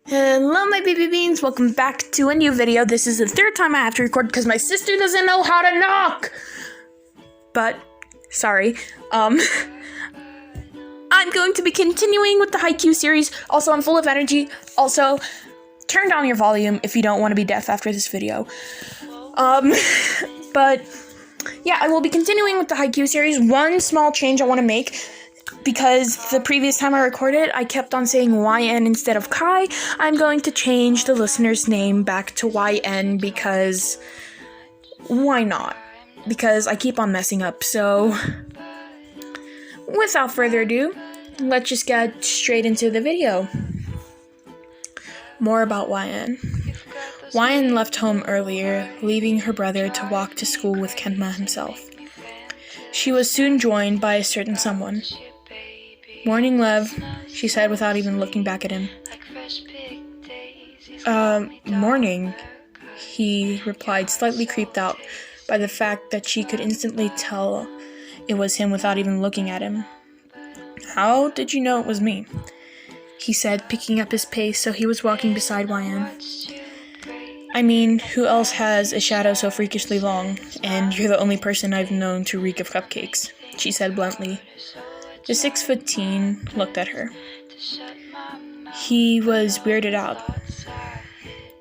Hello my baby beans, welcome back to a new video. This is the third time I have to record because my sister doesn't know how to knock. But, sorry. I'm going to be continuing with the Haikyuu series. Also, I'm full of energy. Also, turn down your volume if you don't want to be deaf after this video. But, yeah, I will be continuing with the Haikyuu series. One small change I want to make, because the previous time I recorded, I kept on saying YN instead of Kai. I'm going to change the listener's name back to YN because why not? Because I keep on messing up. So, without further ado, let's just get straight into the video. More about YN. YN left home earlier, leaving her brother to walk to school with Kenma himself. She was soon joined by a certain someone. "Morning, love," she said without even looking back at him. Morning," he replied, slightly creeped out by the fact that she could instantly tell it was him without even looking at him. "How did you know it was me?" he said, picking up his pace so he was walking beside YN. "I mean, who else has a shadow so freakishly long, and you're the only person I've known to reek of cupcakes," she said bluntly. The 6-foot teen looked at her. He was weirded out.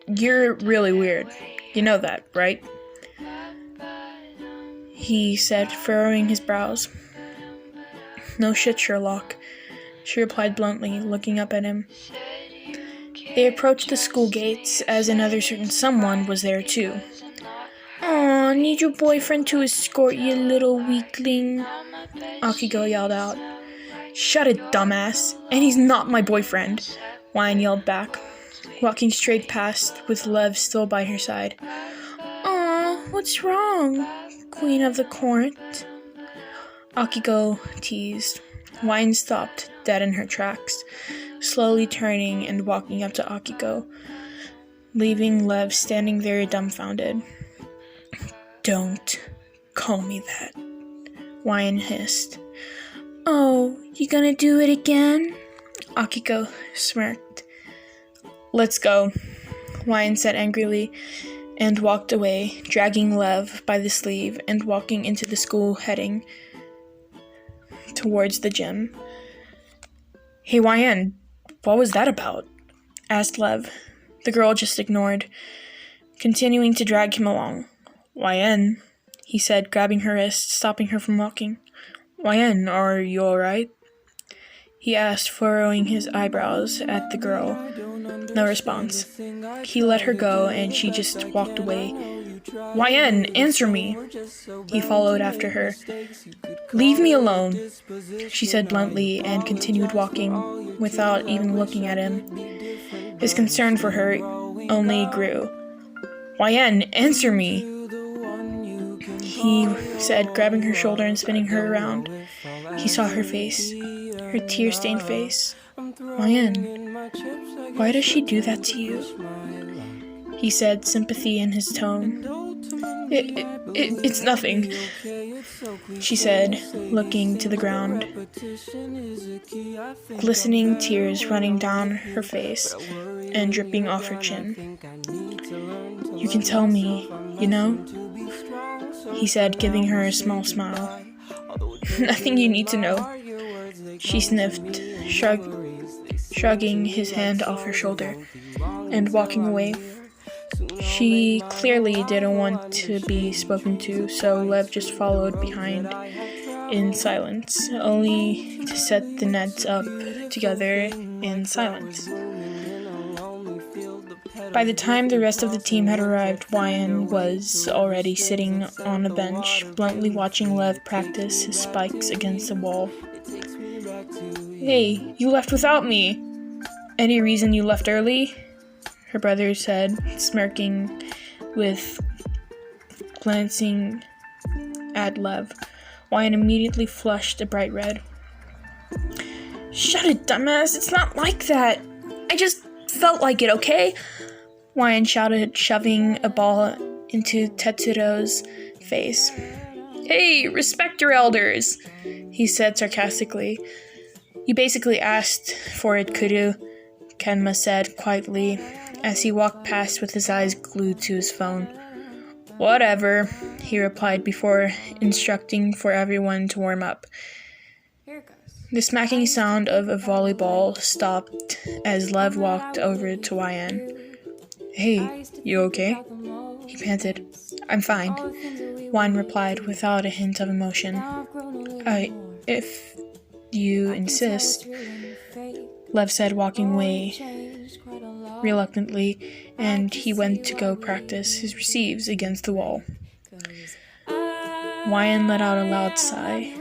"You're really weird. You know that, right?" he said, furrowing his brows. "No shit, Sherlock," she replied bluntly, looking up at him. They approached the school gates, as another certain someone was there too. "Aw, need your boyfriend to escort you, little weakling," Akiko yelled out. "Shut it, dumbass, and he's not my boyfriend," YN yelled back, walking straight past with Lev still by her side. "Aw, what's wrong, Queen of the Court?" Akiko teased. YN stopped, dead in her tracks, slowly turning and walking up to Akiko, leaving Lev standing there dumbfounded. "Don't call me that," YN hissed. "Oh, you gonna do it again?" Akiko smirked. "Let's go," YN said angrily, and walked away, dragging Lev by the sleeve and walking into the school, heading towards the gym. "Hey YN, what was that about?" asked Lev. The girl just ignored, continuing to drag him along. "YN," he said, grabbing her wrist, stopping her from walking. "YN, are you alright?" he asked, furrowing his eyebrows at the girl. No response. He let her go, and she just walked away. "YN, answer me!" he followed after her. "Leave me alone," she said bluntly, and continued walking without even looking at him. His concern for her only grew. "YN, answer me!" he said, grabbing her shoulder and spinning her around. He saw her face, her tear-stained face. "YN, why does she do that to you?" he said, sympathy in his tone. It's nothing," she said, looking to the ground, glistening tears running down her face and dripping off her chin. "You can tell me, you know?" he said, giving her a small smile. "Nothing you need to know," she sniffed, shrugging his hand off her shoulder and walking away. She clearly didn't want to be spoken to, so Lev just followed behind in silence, only to set the nets up together in silence. By the time the rest of the team had arrived, YN was already sitting on a bench, bluntly watching Lev practice his spikes against the wall. "Hey, you left without me! Any reason you left early?" her brother said, smirking with glancing at Lev. YN immediately flushed a bright red. "Shut it, dumbass! It's not like that! I just felt like it, okay?" YN shouted, shoving a ball into Tetsuro's face. "Hey, respect your elders," he said sarcastically. "You basically asked for it, Kuru," Kenma said quietly as he walked past with his eyes glued to his phone. Whatever, he replied before instructing for everyone to warm up. The smacking sound of a volleyball stopped as Lev walked over to YN. Hey, you okay? He panted. I'm fine, YN replied without a hint of emotion. If you insist, Lev said, walking away reluctantly, and he went to go practice his receives against the wall. YN let out a loud sigh.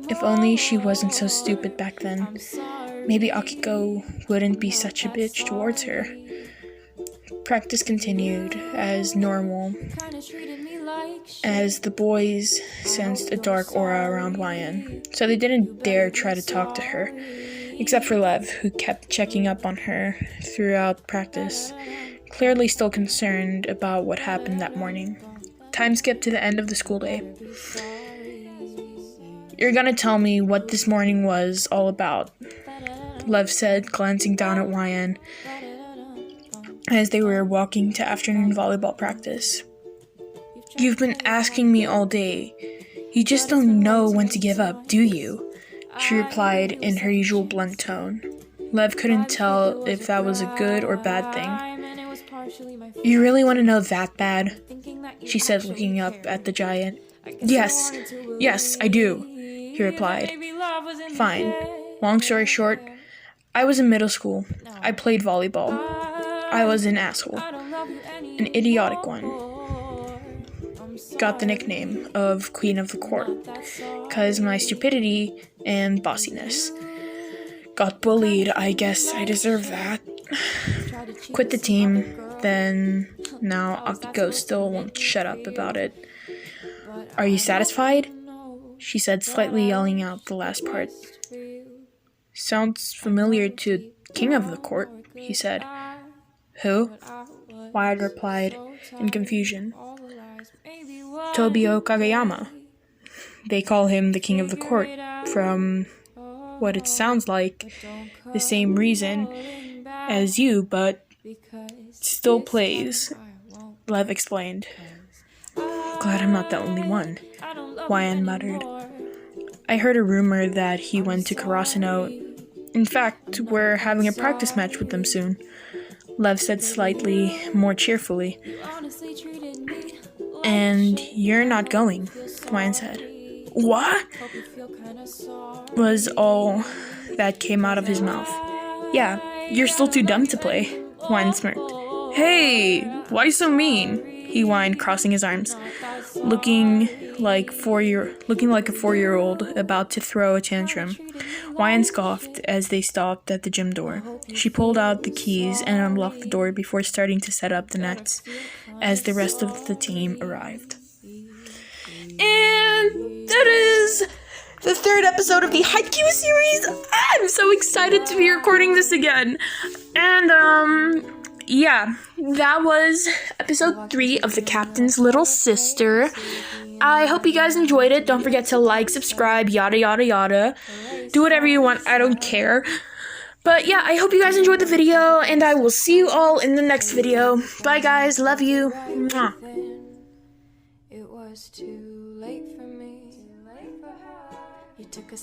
If only she wasn't so stupid back then. Maybe Akiko wouldn't be such a bitch towards her. Practice continued as normal, as the boys sensed a dark aura around YN, so they didn't dare try to talk to her, except for Lev, who kept checking up on her throughout practice, clearly still concerned about what happened that morning. Time skipped to the end of the school day. You're gonna tell me what this morning was all about, Lev said, glancing down at YN as they were walking to afternoon volleyball practice. You've been asking me all day. You just don't know when to give up, do you? She replied in her usual blunt tone. Lev couldn't tell if that was a good or bad thing. You really want to know that bad? She said, looking up at the giant. Yes, I do, he replied. Fine. Long story short, I was in middle school. I played volleyball. I was an asshole. An idiotic one. Got the nickname of Queen of the Court, cause my stupidity and bossiness. Got bullied, I guess I deserve that. Quit the team, then now Akiko still won't shut up about it. Are you satisfied? She said, slightly yelling out the last part. Sounds familiar to King of the Court, he said. Who? Wyatt replied in confusion. Tobio Kageyama. They call him the King of the Court, from what it sounds like, the same reason as you, but still plays, Lev explained. Glad I'm not the only one, YN muttered. I heard a rumor that he went to Karasuno. In fact, we're having a practice match with them soon, Lev said slightly more cheerfully. And you're not going, YN said. What? Was all that came out of his mouth. Yeah, you're still too dumb to play, YN smirked. Hey, why so mean? He whined, crossing his arms, looking like a 4-year-old about to throw a tantrum. YN scoffed as they stopped at the gym door. She pulled out the keys and unlocked the door before starting to set up the nets as the rest of the team arrived. And that is the 3rd episode of the Haikyuu series. I'm so excited to be recording this again. And, yeah, that was episode 3 of The Captain's Little Sister. I hope you guys enjoyed it. Don't forget to like, subscribe, yada, yada, yada. Do whatever you want. I don't care. But yeah, I hope you guys enjoyed the video, and I will see you all in the next video. Bye, guys. Love you. Mwah. It was too late for me. You took a